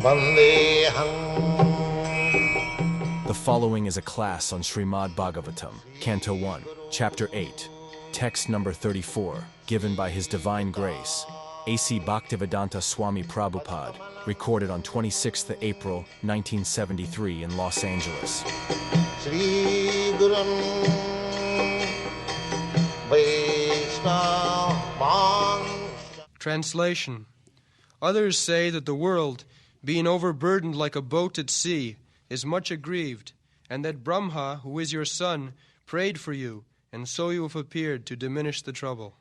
The following is a class on Srimad Bhagavatam, Canto 1, Chapter 8, text number 34, given by His Divine Grace, A.C. Bhaktivedanta Swami Prabhupada, recorded on 26th April 1973 in Los Angeles. Translation. Others say that the world, being overburdened like a boat at sea, is much aggrieved, and that Brahma, who is your son, prayed for you, and so you have appeared to diminish the trouble.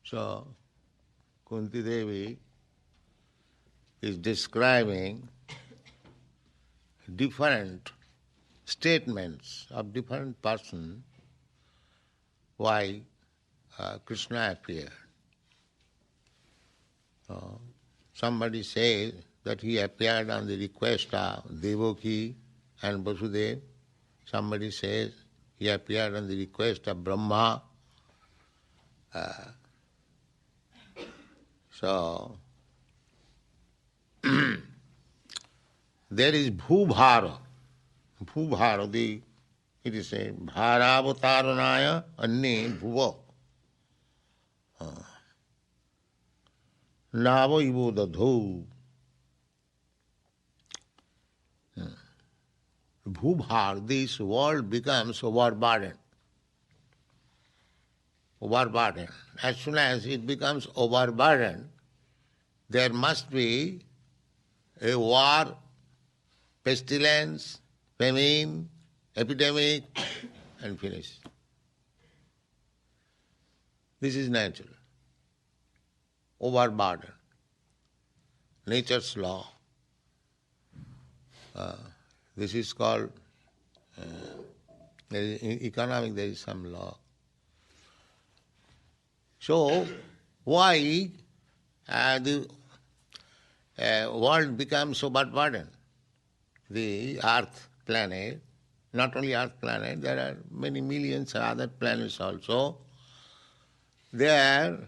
So, Kunti Devi is describing different statements of different persons why Krishna appeared. Somebody says that he appeared on the request of Devaki and Vasudeva. Somebody says he appeared on the request of Brahma. So, there is Bhubhara. Bhubhara, it is a Bharavatarunaya Anne Bhuva. Nava Ivo Dadho. Bhubhar, this world becomes overburdened. Overburdened. As soon as it becomes overburdened, there must be a war, pestilence, famine, epidemic, and finish. This is natural. Overburdened. Nature's law. This is called, in economic there is some law. So, why the world becomes overburdened? The earth planet, not only earth planet, there are many millions of other planets also. They are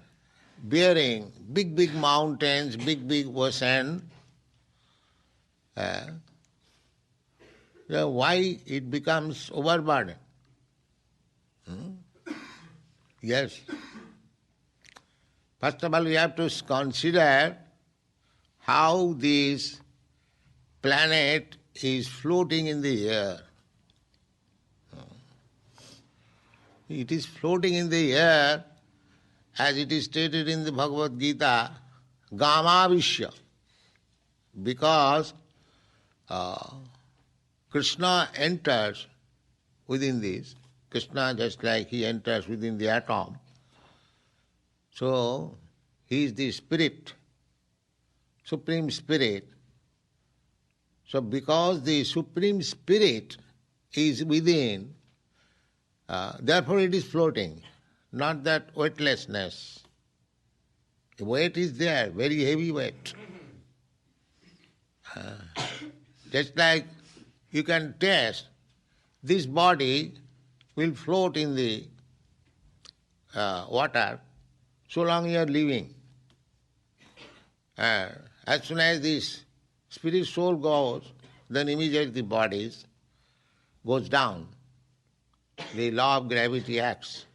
bearing big mountains, big ocean. Why it becomes overburdened? Yes. First of all, we have to consider how this planet is floating in the air. It is floating in the air, as it is stated in the Bhagavad Gita, Gamavishya, because Krishna enters within this. Krishna, just like he enters within the atom. So, he is the spirit, Supreme Spirit. So, because the Supreme Spirit is within, therefore it is floating, not that weightlessness. The weight is there, very heavy weight. Just like you can test, this body will float in the water so long you are living. As soon as this spirit soul goes, then immediately the body goes down. The law of gravity acts,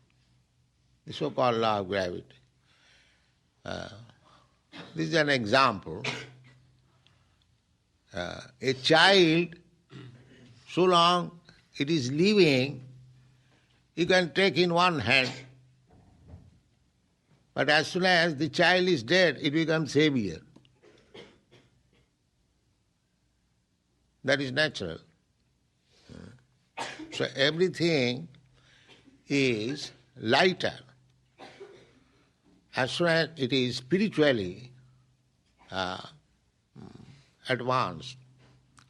the so-called law of gravity. This is an example. A child, so long it is living, you can take in one hand. But as soon as the child is dead, it becomes heavier. That is natural. So everything is lighter. As soon as it is spiritually advanced,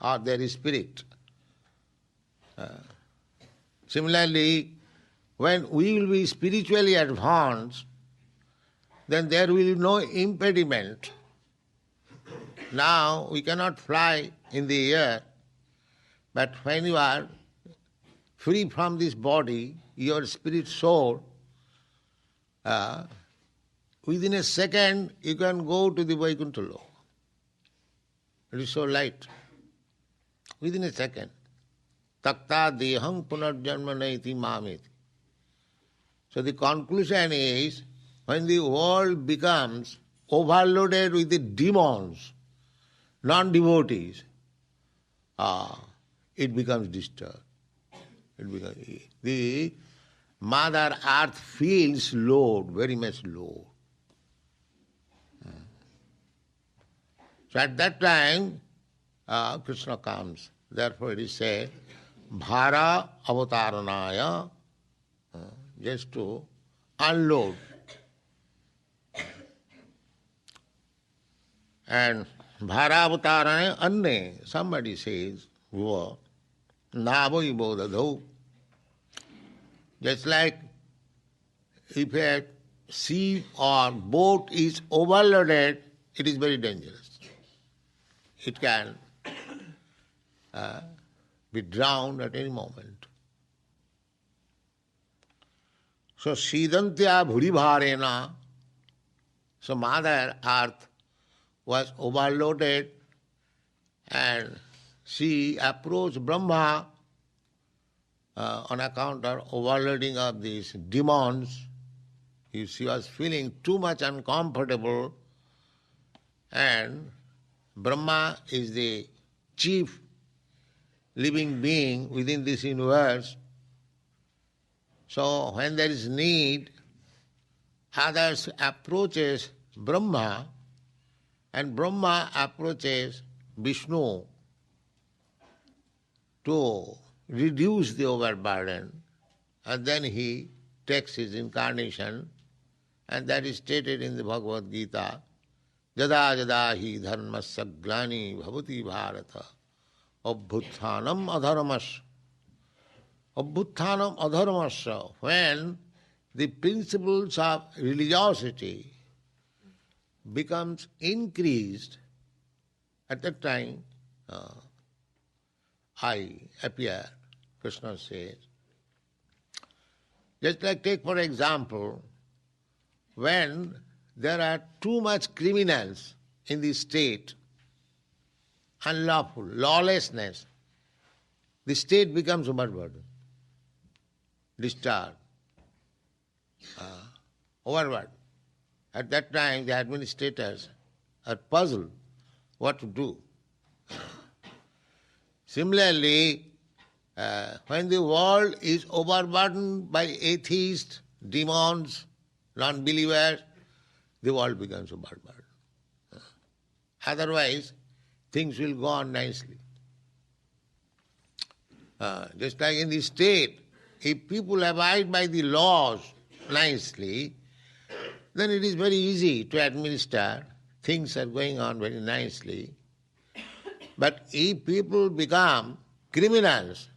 or there is spirit. Similarly, when we will be spiritually advanced, then there will be no impediment. Now we cannot fly in the air, but when you are free from this body, your spirit soul within a second you can go to the Vaikuntha Loka. It is so light. Within a second. Takta deham punarjanma naiti mameti. So the conclusion is, when the world becomes overloaded with the demons, non-devotees, it becomes disturbed. The Mother Earth feels load, very much load. So at that time, Krishna comes. Therefore it is said, Bhara avataranaya, just to unload. And Bhara avataranaya anne, somebody says, navo ibodadho. Just like if a sea or boat is overloaded, it is very dangerous. It can be drowned at any moment. So Sidantya Bhuribharena, so Mother Earth was overloaded and she approached Brahma on account of overloading of these demons. She was feeling too much uncomfortable, and Brahma is the chief living being within this universe. So when there is need, others approaches Brahma and Brahma approaches Vishnu to reduce the overburden, and then he takes his incarnation, and that is stated in the Bhagavad Gita. Jada jada hi dharmasya glani bhavati bharata abhuthanam adharmasya. Abhuthanam adharmasya, when the principles of religiosity becomes increased, at that time I appear, Krishna says. Just like take for example, when there are too much criminals in the state, unlawful, lawlessness, the state becomes overburdened, disturbed, overburdened. At that time the administrators are puzzled what to do. Similarly, when the world is overburdened by atheists, demons, non-believers, the world becomes overburdened. Otherwise, things will go on nicely. Just like in the state, if people abide by the laws nicely, then it is very easy to administer. Things are going on very nicely. But if people become criminals,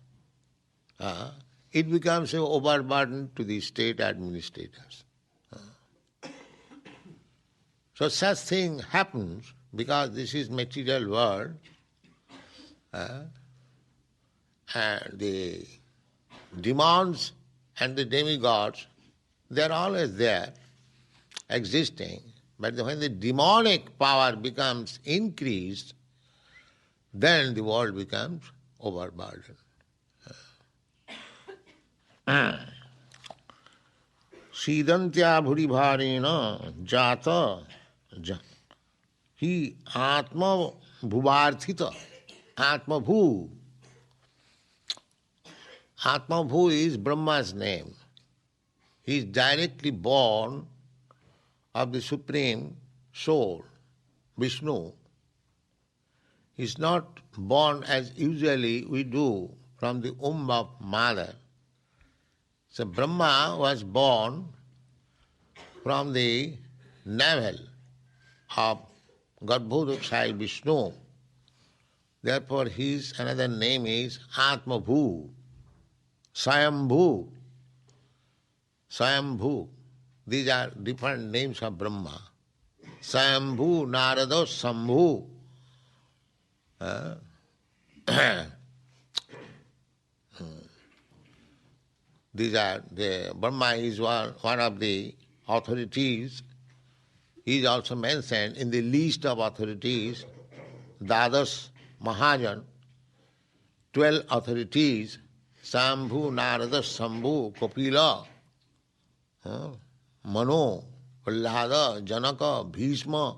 it becomes an overburden to the state administrators. So such thing happens because this is material world, and the demons and the demigods, they are always there, existing. But when the demonic power becomes increased, then the world becomes overburdened. Sidantya bhuribharena jata hi atma bhuvarthita. Atma bhu. Atma bhu is Brahma's name. He is directly born of the Supreme Soul, Vishnu. He is not born as usually we do from the womb of mother. So Brahma was born from the navel of Garbhodakshai Vishnu. Therefore his another name is Atma Bhu, Swayambhu. Swayambhu. These are different names of Brahma. Swayambhu, Narada, Sambhu. These are Brahma is one of the authorities He is also mentioned in the list of authorities, Dadas Mahajan, 12 authorities, Sambhu, Narada, Sambhu, Kapila, Mano, Prahlada, Janaka, Bhishma,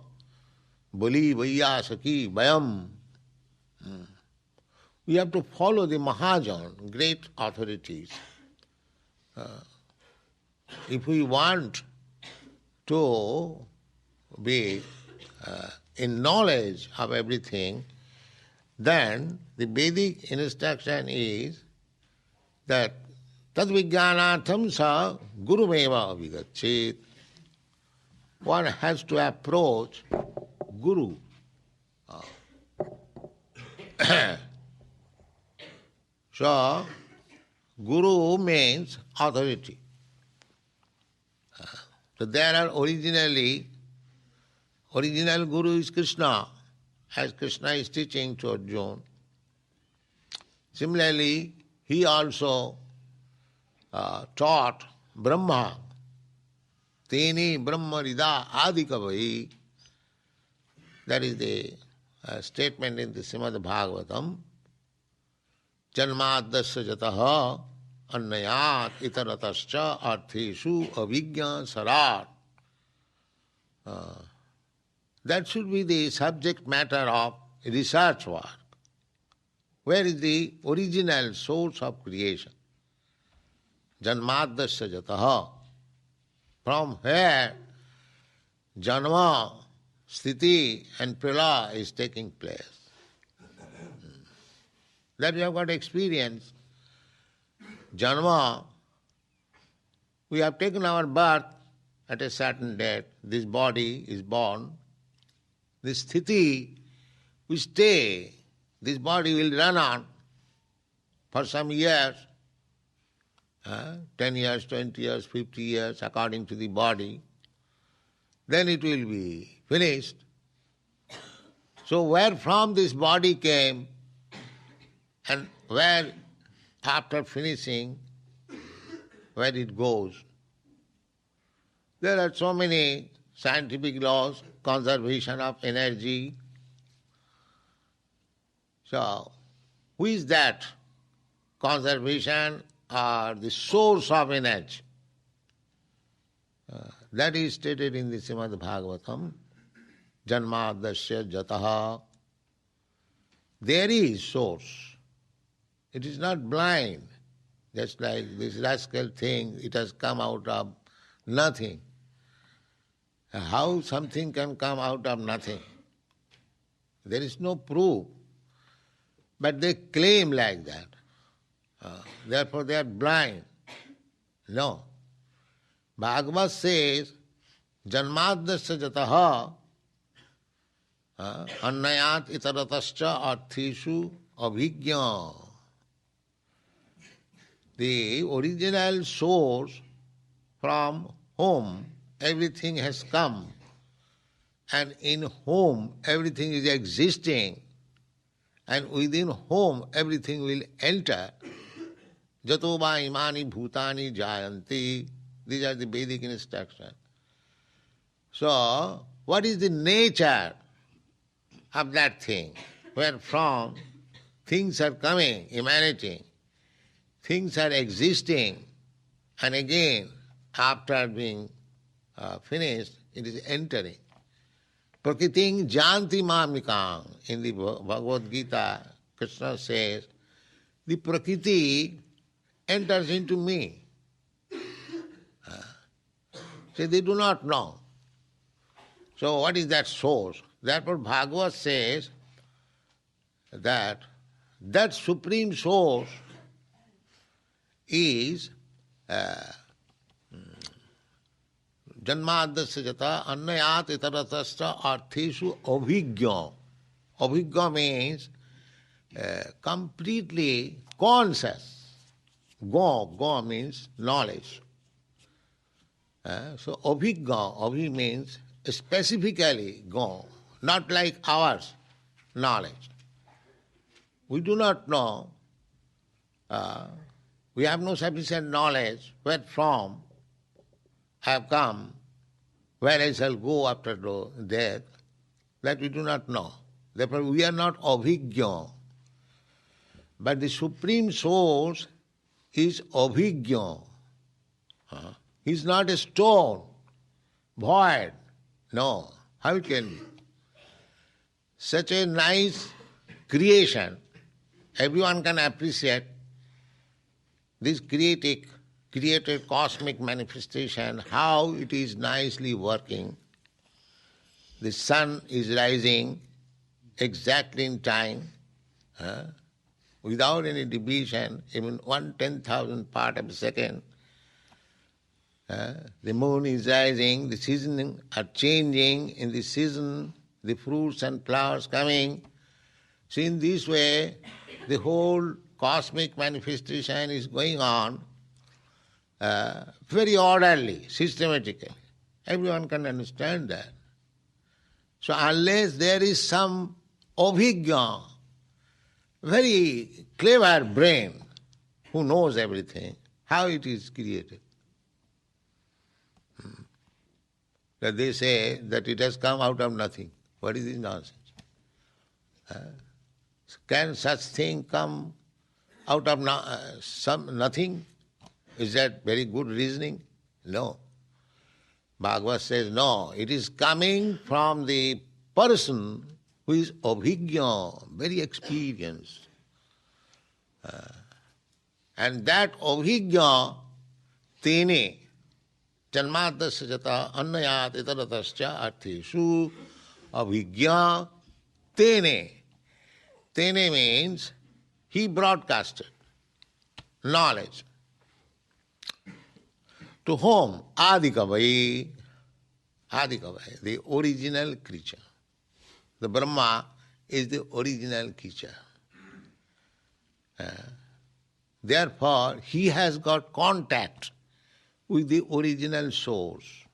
Bali, Vaiyasaki, Vayam. We have to follow the Mahajan, great authorities. If we want to be in knowledge of everything, then the Vedic instruction is that tad vijnanatham sa gurumeva vigachet. One has to approach Guru. So, Guru means authority. So there are original Guru is Krishna, as Krishna is teaching to Arjuna. Similarly, he also taught Brahma. Teni Brahma Rida Adikavai. That is the statement in the Srimad Bhagavatam. Janmadasya jataha annayat itaratascha artheshu avijñā sarat. That should be the subject matter of research work. Where is the original source of creation? Janmadasya jataha. From where Janma, Sthiti and Pralaya is taking place. That we have got experience. Janma, we have taken our birth at a certain date. This body is born. This sthiti, we stay. This body will run on for some years, 10 years, 20 years, 50 years, according to the body. Then it will be finished. So where from this body came, and where after finishing, where it goes. There are so many scientific laws, conservation of energy. So, who is that? Conservation or the source of energy? That is stated in the Srimad Bhagavatam. Janmadasya jataha. There is source. It is not blind, just like this rascal thing, it has come out of nothing. How something can come out of nothing? There is no proof. But they claim like that. Therefore they are blind. No. Bhagavad says, Janmadasya jataha annayat itaratascha artheshu avijñā. The original source from whom everything has come and in whom everything is existing and within whom everything will enter. Jato va imani bhutani jayanti. These are the Vedic instructions. So, what is the nature of that thing? Where from things are coming, emanating. Things are existing, and again, after being finished, it is entering. Prakriting janti mamikang. In the Bhagavad Gita, Krishna says, the Prakriti enters into me. So they do not know. So what is that source? Therefore Bhagavad says that supreme source is Janmadasya jata annayat itaratascha artheshu avijñā. Avijñā means completely conscious. Go means knowledge. So avijñā, avi means specifically go, not like ours knowledge. We do not know, we have no sufficient knowledge where from I have come, where I shall go after death, that we do not know. Therefore we are not abhigya. But the Supreme Source is abhigya. He is not a stone, void. No. How it can be? Such a nice creation, everyone can appreciate this created cosmic manifestation, how it is nicely working. The sun is rising exactly in time, without any deviation, even 1/10,000th part of a second. The moon is rising, the seasons are changing, in the season the fruits and flowers coming. So in this way, the whole cosmic manifestation is going on very orderly, systematically. Everyone can understand that. So unless there is some abhigya, very clever brain who knows everything, how it is created. That they say that it has come out of nothing. What is this nonsense? Can such thing come out of nothing? Is that very good reasoning? No. Bhagavad says, no, it is coming from the person who is abhigya, very experienced. And that abhigya, tene, janmadasya jata annayat itaratascha artheshu, abhigya tene. Tene means he broadcasted knowledge. To whom? Adikavai, the original creature. The Brahma is the original creature. Therefore, he has got contact with the original source.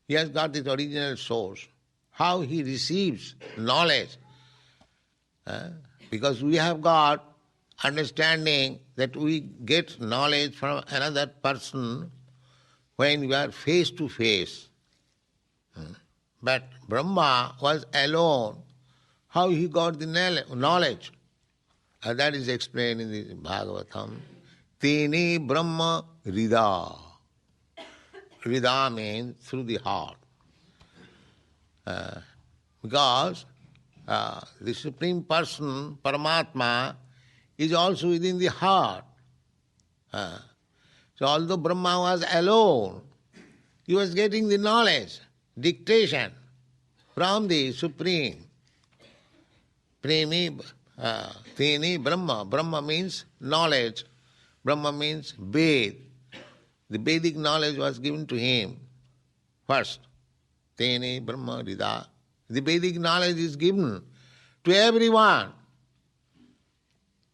He has got this original source. How he receives knowledge? Because we have got understanding that we get knowledge from another person when we are face to face. But Brahma was alone. How he got the knowledge? That is explained in the Bhagavatam. Tene Brahma Rida. Rida means through the heart. Because the Supreme Person, Paramatma, is also within the heart. So although Brahma was alone, he was getting the knowledge, dictation from the Supreme. Premi, Tene Brahma. Brahma means knowledge. Brahma means Ved. The Vedic knowledge was given to him first. Tene Brahma Rida. The Vedic knowledge is given to everyone.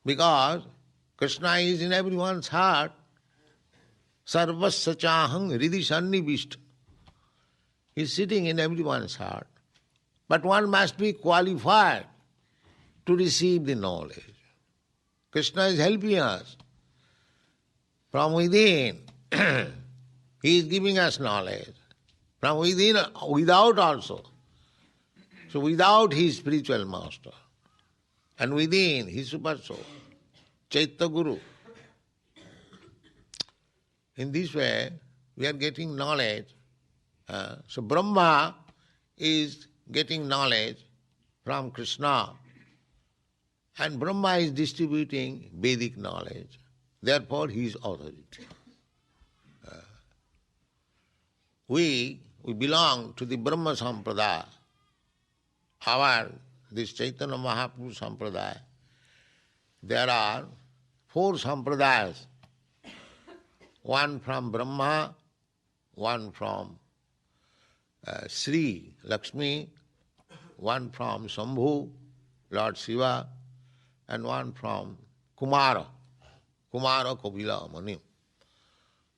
Because Krishna is in everyone's heart. Sarvasya chahang hridi sannivishta. He is sitting in everyone's heart. But one must be qualified to receive the knowledge. Krishna is helping us from within. He is giving us knowledge. From within, without also. So without his spiritual master. And within his super soul. Chaitanya Guru. In this way, we are getting knowledge. So Brahma is getting knowledge from Krishna. And Brahma is distributing Vedic knowledge. Therefore, he is authority. We belong to the Brahma Sampradaya. This Chaitanya Mahaprabhu Sampradaya. There are 4 Sampradayas. One from Brahma, one from Sri Lakshmi, one from Shambhu, Lord Shiva, and one from Kumara Kapila Mani.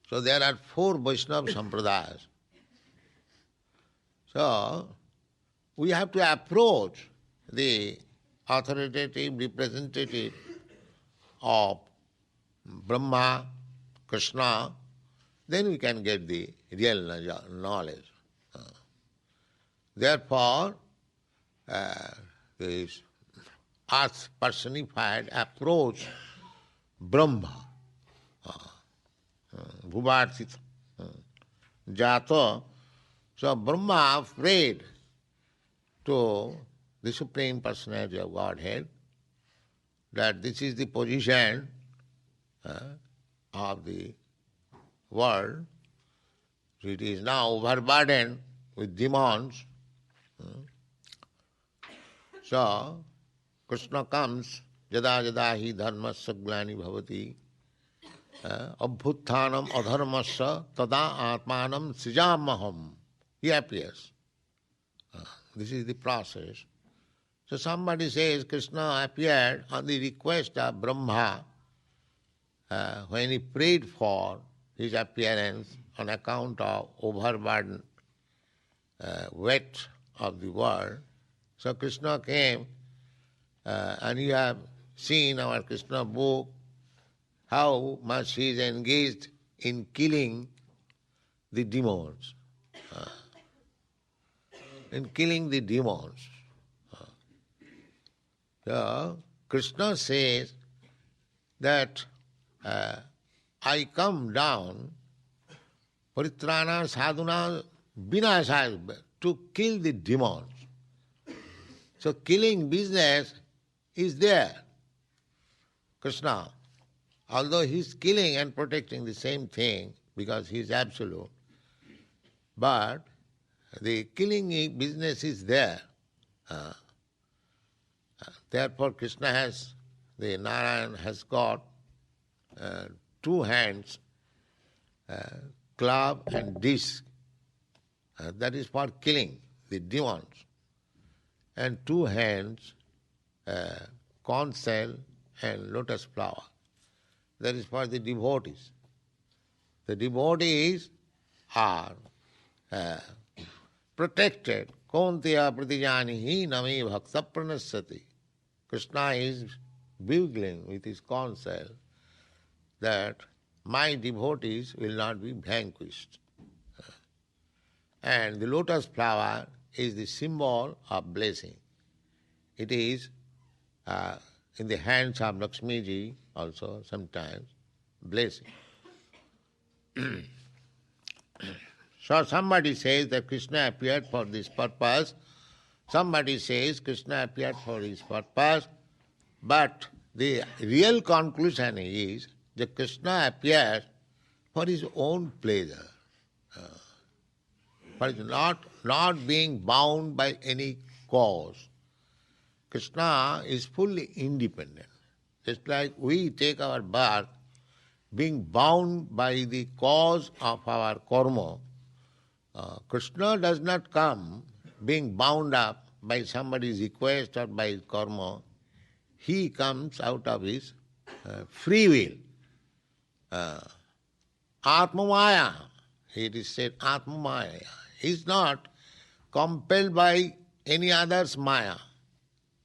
So there are 4 Vaishnava Sampradayas. So we have to approach the authoritative representative of Brahma, Krishna, then we can get the real knowledge. Therefore, this earth personified approach Brahma, Bhuvartita, Jato. So Brahma prayed to the Supreme Personality of Godhead that this is the position of the world. It is now overburdened with demons. So Krishna comes, yada yada hi dharmasya glani bhavati abhuttanam adharmasya tada atmanam srijamaham. He appears. This is the process. So somebody says Krishna appeared on the request of Brahma when he prayed for his appearance on account of overburdened weight of the world. So Krishna came, and you have seen our Krishna book, how much he is engaged in killing the demons. In killing the demons. So Krishna says that I come down paritrana sadhuna vinasaya to kill the demons. So killing business is there. Krishna, although he is killing and protecting the same thing because he is absolute, but the killing business is there. Therefore Krishna has, the Narayan has got two hands, club and disc. That is for killing the demons. And two hands, conch shell and lotus flower. That is for the devotees. The devotees are protected. Kontiya pratijanihi nami bhakta pranasyati. Krishna is bugling with his conch shell that my devotees will not be vanquished. And the lotus flower is the symbol of blessing. It is in the hands of Lakshmiji also sometimes blessing. So somebody says that Krishna appeared for this purpose, somebody says Krishna appeared for his purpose, but the real conclusion is that Krishna appeared for his own pleasure, for his not being bound by any cause. Krishna is fully independent. Just like we take our birth being bound by the cause of our karma, Krishna does not come being bound up by somebody's request or by his karma. He comes out of his free will. Atma Maya, it is said Atma Maya. He is not compelled by any other's Maya.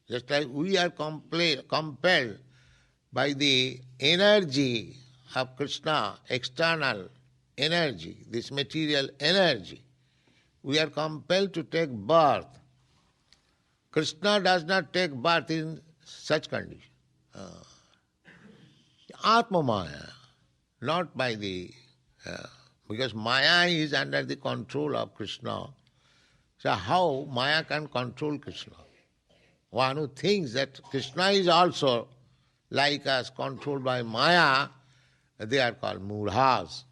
Just like we are compelled by the energy of Krishna, external energy, this material energy. We are compelled to take birth. Krishna does not take birth in such condition. Atma Maya, not by the... because Maya is under the control of Krishna. So how Maya can control Krishna? One who thinks that Krishna is also like us, controlled by Maya, they are called mudhas.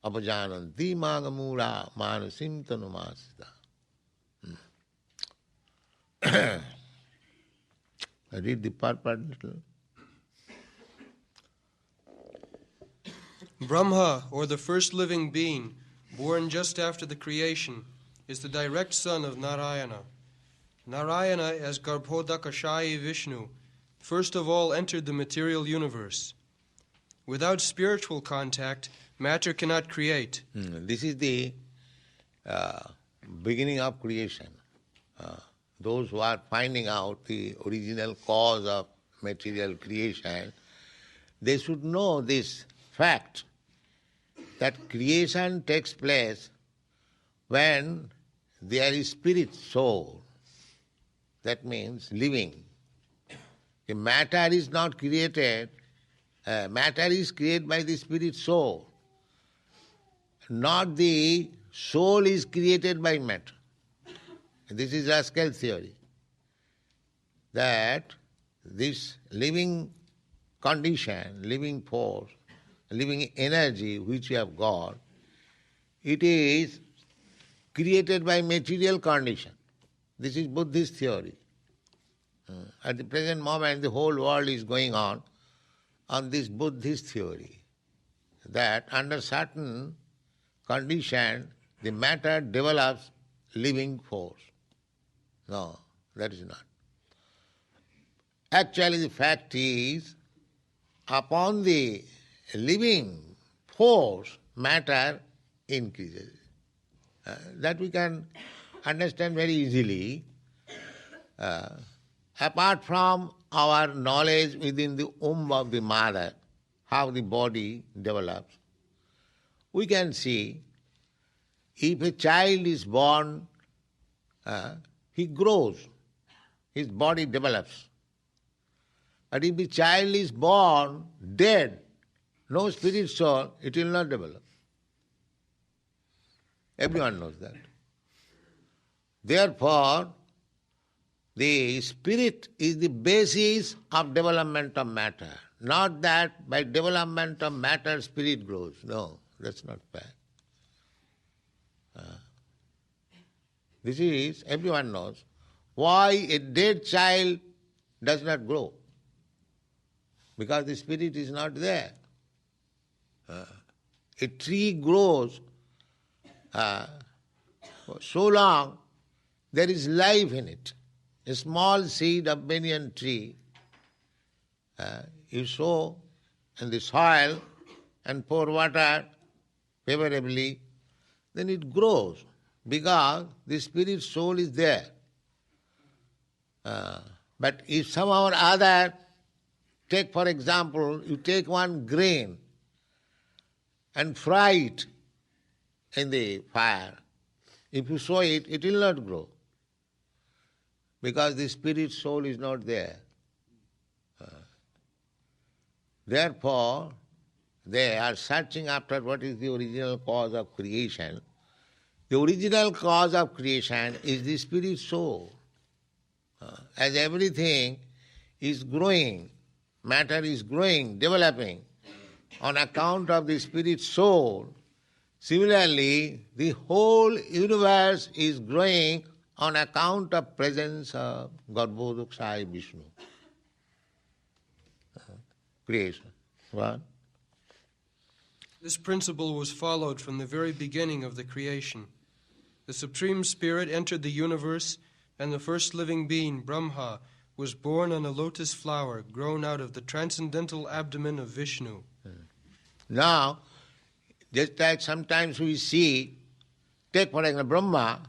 Apajananti maga mudha manasim tanumasita. Read the part little. Brahma, or the first living being, born just after the creation, is the direct son of Narayana. Narayana, as Garbhodakashayi Vishnu, first of all entered the material universe. Without spiritual contact, matter cannot create. This is the beginning of creation. Those who are finding out the original cause of material creation, they should know this fact that creation takes place when there is spirit soul. That means living. The matter is not created. Matter is created by the spirit soul. Not the soul is created by matter. This is Rascal theory. That this living condition, living force, living energy which we have got, it is created by material condition. This is Buddhist theory. At the present moment, the whole world is going on this Buddhist theory, that under certain condition, the matter develops living force. No, that is not. Actually, the fact is, upon the living force, matter increases. That we can understand very easily. Apart from our knowledge within the womb of the mother, how the body develops, we can see if a child is born, he grows, his body develops. But if the child is born dead, no spirit soul, it will not develop. Everyone knows that. Therefore, the spirit is the basis of development of matter. Not that by development of matter spirit grows. No, that's not fair. This is, everyone knows, why a dead child does not grow. Because the spirit is not there. A tree grows for so long, there is life in it. A small seed of banyan tree, you sow in the soil and pour water favorably, then it grows because the spirit soul is there. But if somehow or other, take for example, you take one grain and fry it in the fire, if you sow it, it will not grow. Because the spirit soul is not there. Therefore, they are searching after what is the original cause of creation. The original cause of creation is the spirit soul. As everything is growing, matter is growing, developing, on account of the spirit soul, similarly, the whole universe is growing on account of presence of Garbhodakshaya Vishnu. Creation. What? This principle was followed from the very beginning of the creation. The Supreme Spirit entered the universe, and the first living being, Brahma, was born on a lotus flower grown out of the transcendental abdomen of Vishnu. Now, just like sometimes we see, take for example Brahma,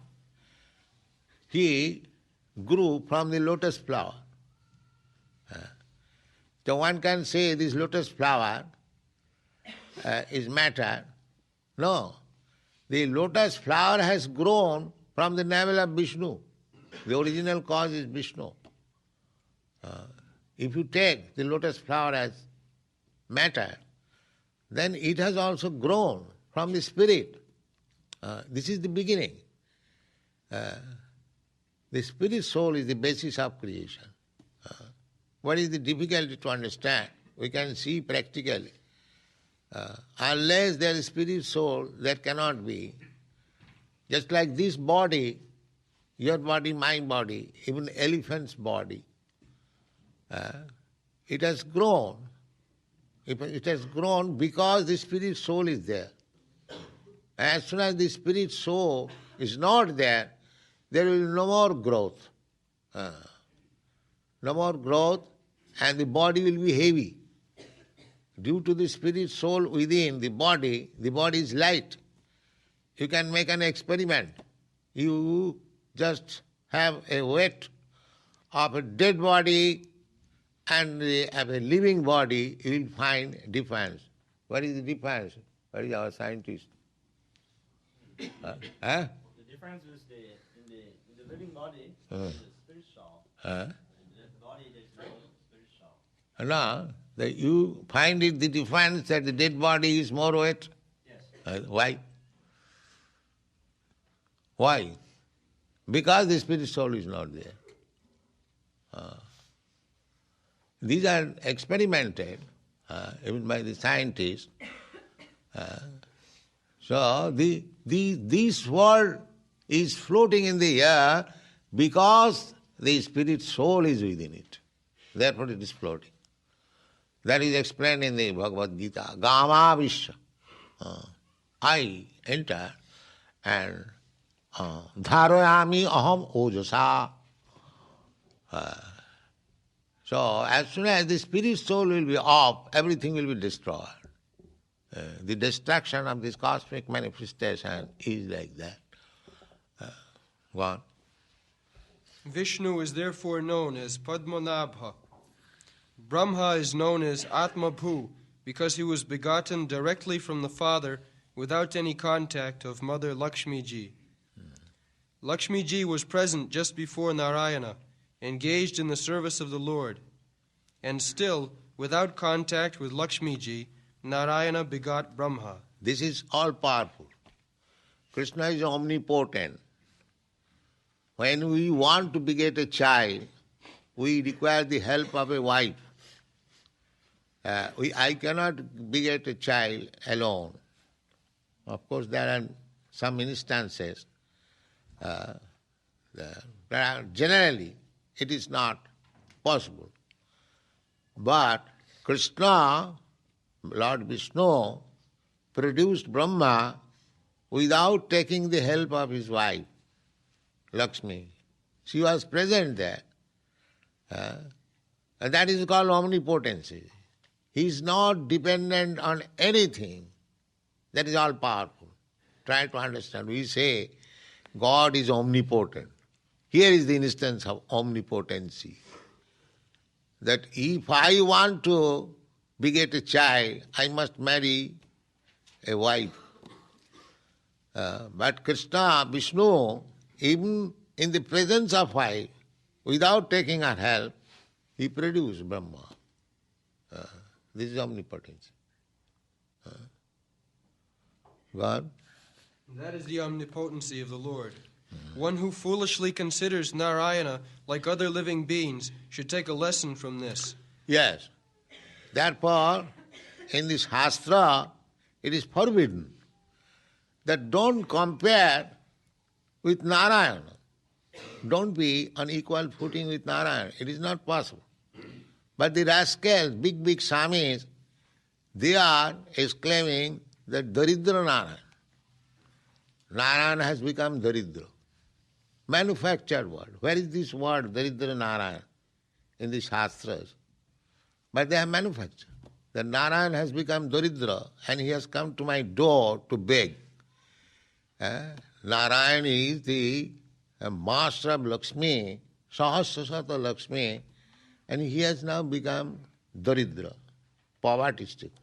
he grew from the lotus flower. So one can say this lotus flower is matter. No, the lotus flower has grown from the navel of Vishnu. The original cause is Vishnu. If you take the lotus flower as matter, then it has also grown from the spirit. This is the beginning. The spirit soul is the basis of creation. What is the difficulty to understand? We can see practically. Unless there is spirit soul, there cannot be. Just like this body, your body, my body, even elephant's body, it has grown. It has grown because the spirit soul is there. As soon as the spirit soul is not there, there will be no more growth. No more growth, and the body will be heavy. Due to the spirit soul within the body is light. You can make an experiment. You just have a weight of a dead body and of a living body, you will find difference. What is the difference? Where is our scientist? Huh? The difference is in the living body, the spirit soul. The body there's no spirit soul. No, you find it the difference that the dead body is more weight? Yes. Why? Why? Because the spirit soul is not there. These are experimented even by the scientists. So this world is floating in the air because the spirit soul is within it. Therefore it is floating. That is explained in the Bhagavad Gita. Gama Vishya. I enter and dharayami aham ojasa. So as soon as the spirit soul will be off, everything will be destroyed. The destruction of this cosmic manifestation is like that. Go on. Vishnu is therefore known as Padmanabha. Brahma is known as Atmabhu because he was begotten directly from the Father without any contact of Mother Lakshmi Ji. Lakshmi Ji was present just before Narayana, engaged in the service of the Lord. And still, without contact with Lakshmi Ji, Narayana begot Brahma. This is all powerful. Krishna is omnipotent. When we want to beget a child, we require the help of a wife. I cannot beget a child alone. Of course, there are some instances. Generally, it is not possible. But Krishna, Lord Vishnu, produced Brahma without taking the help of his wife, Lakshmi. She was present there. And that is called omnipotency. He is not dependent on anything. That is all powerful. Try to understand. We say God is omnipotent. Here is the instance of omnipotency. That if I want to beget a child, I must marry a wife. But Krishna, Vishnu, even in the presence of wife, without taking her help, he produced Brahma. This is omnipotence. God? That is the omnipotency of the Lord. One who foolishly considers Narayana like other living beings should take a lesson from this. Yes. Therefore, in this Shastra, it is forbidden that don't compare with Narayana. Don't be on equal footing with Narayana. It is not possible. But the rascals, big Swamis, they are exclaiming that Daridra Narayan. Narayana has become Daridra. Manufactured word. Where is this word, Daridra Narayan, in the Shastras? But they have manufactured. That Narayan has become Daridra and he has come to my door to beg. Narayan is the master of Lakshmi, Sahasrasata Lakshmi, and he has now become Daridra, poverty-stricken.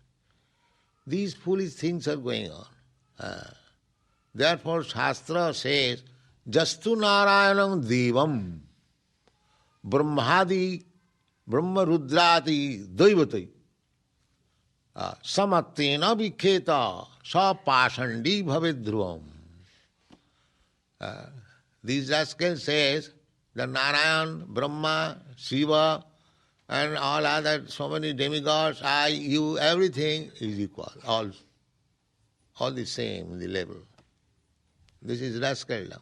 These foolish things are going on. Therefore, Shastra says, Jastu Narayanam Devam Brahmadi Brahma Rudrati Daivati Samattena Vikheta Sa Pashandi Bhavedruvam. These rascals says that Narayan, Brahma, Shiva, and all other, so many demigods, I, you, everything is equal, all the same in the level. This is rascaldom.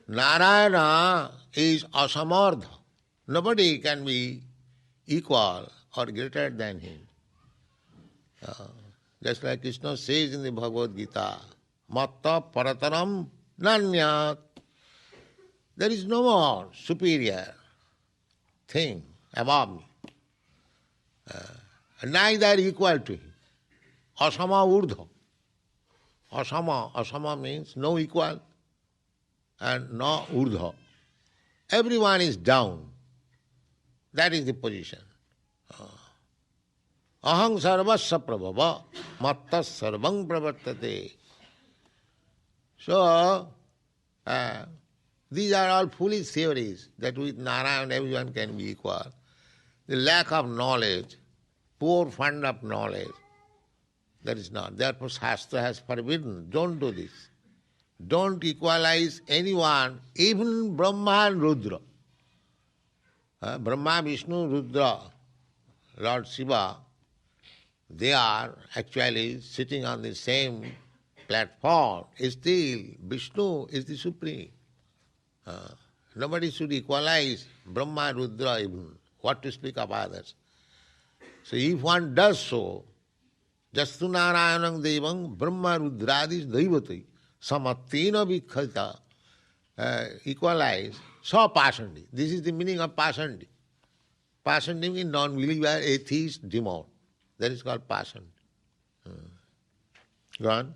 Narayana is asamardha. Nobody can be equal or greater than him. Just like Krishna says in the Bhagavad Gita, Matta parataram nanyat. There is no more superior thing above me. Neither equal to him. Asama urdha. Asama means no equal and no urdha. Everyone is down. That is the position. Aham sarvasya prabhava matta sarvang pravartate. So, these are all foolish theories that with Narayan everyone can be equal. The lack of knowledge, poor fund of knowledge, that is not. Therefore Shastra has forbidden, don't do this. Don't equalize anyone, even Brahma and Rudra. Brahma, Vishnu, Rudra, Lord Shiva, they are actually sitting on the same platform. Still, Vishnu is the supreme. Nobody should equalize Brahma, Rudra even. What to speak of others? So if one does so, Jastu Narayanam Devam Brahma Rudradis Daivati Samatina Vikhata equalize so pasandi. This is the meaning of pasandi. Pasandi means non-believer, atheist, demon. That is called pasandi. Go on.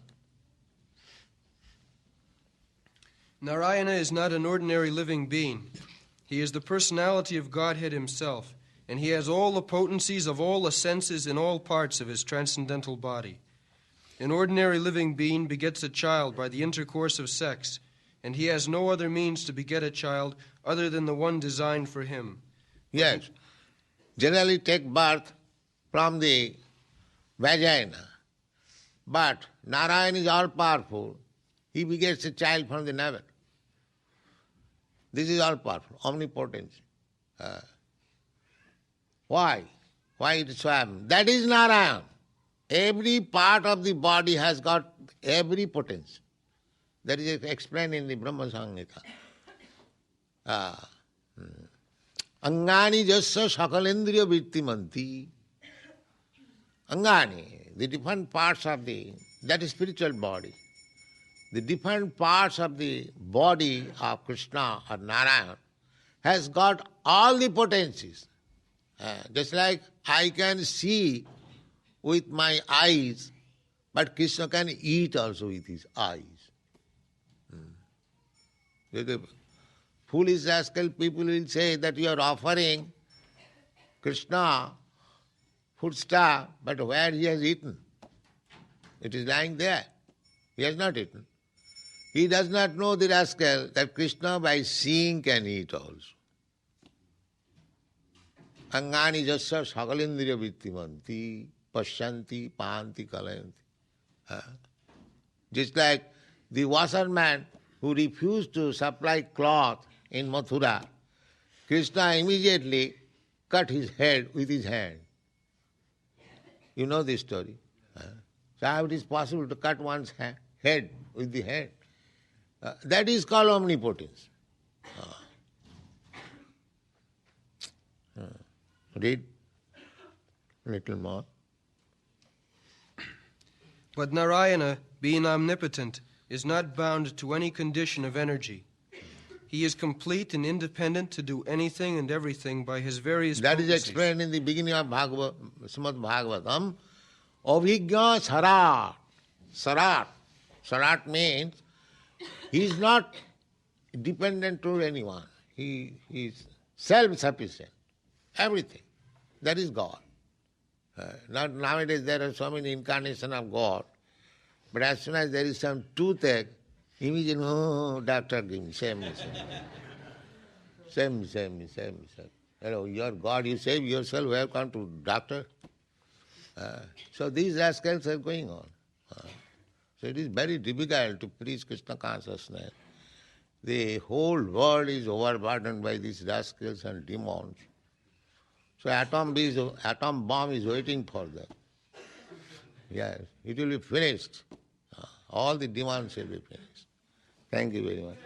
Narayana is not an ordinary living being. He is the personality of Godhead himself, and he has all the potencies of all the senses in all parts of his transcendental body. An ordinary living being begets a child by the intercourse of sex, and he has no other means to beget a child other than the one designed for him. Yes. Generally take birth from the vagina. But Narayan is all powerful. He begets a child from the navel. This is all powerful, omnipotence. Why? Why it so happens? That is Narayan. Every part of the body has got every potence. That is explained in the Brahma Samhita. Angani jasya sakalendriya vittimanti. Angani, the different parts of that is spiritual body. The different parts of the body of Krishna or Narayan has got all the potencies. Just like I can see with my eyes, but Krishna can eat also with his eyes. Foolish rascal people will say that you are offering Krishna foodstuff, but where he has eaten? It is lying there. He has not eaten. He does not know, the rascal, that Krishna by seeing can eat also. Angani jasya sakalindriya vittimanti pashyanti pahanti kalayanti. Just like the washerman who refused to supply cloth in Mathura, Krishna immediately cut his head with his hand. You know this story. So how it is possible to cut one's head with the hand? That is called omnipotence. Read a little more. But Narayana, being omnipotent, is not bound to any condition of energy. He is complete and independent to do anything and everything by his various That potencies. is explained in the beginning of Srimad Bhagavatam. Avijñā sarat. Sarat. Sarat means he is not dependent to anyone. He is self-sufficient. Everything. That is God. Nowadays there are so many incarnations of God. But as soon as there is some toothache, immediately, oh, doctor, give me, save me. Save me. Hello, you are God, you save yourself, welcome to doctor. So these rascals are going on. So it is very difficult to preach Krishna consciousness. The whole world is overburdened by these rascals and demons. So atom bomb is waiting for them. Yes, it will be finished. All the demons will be finished. Thank you very much.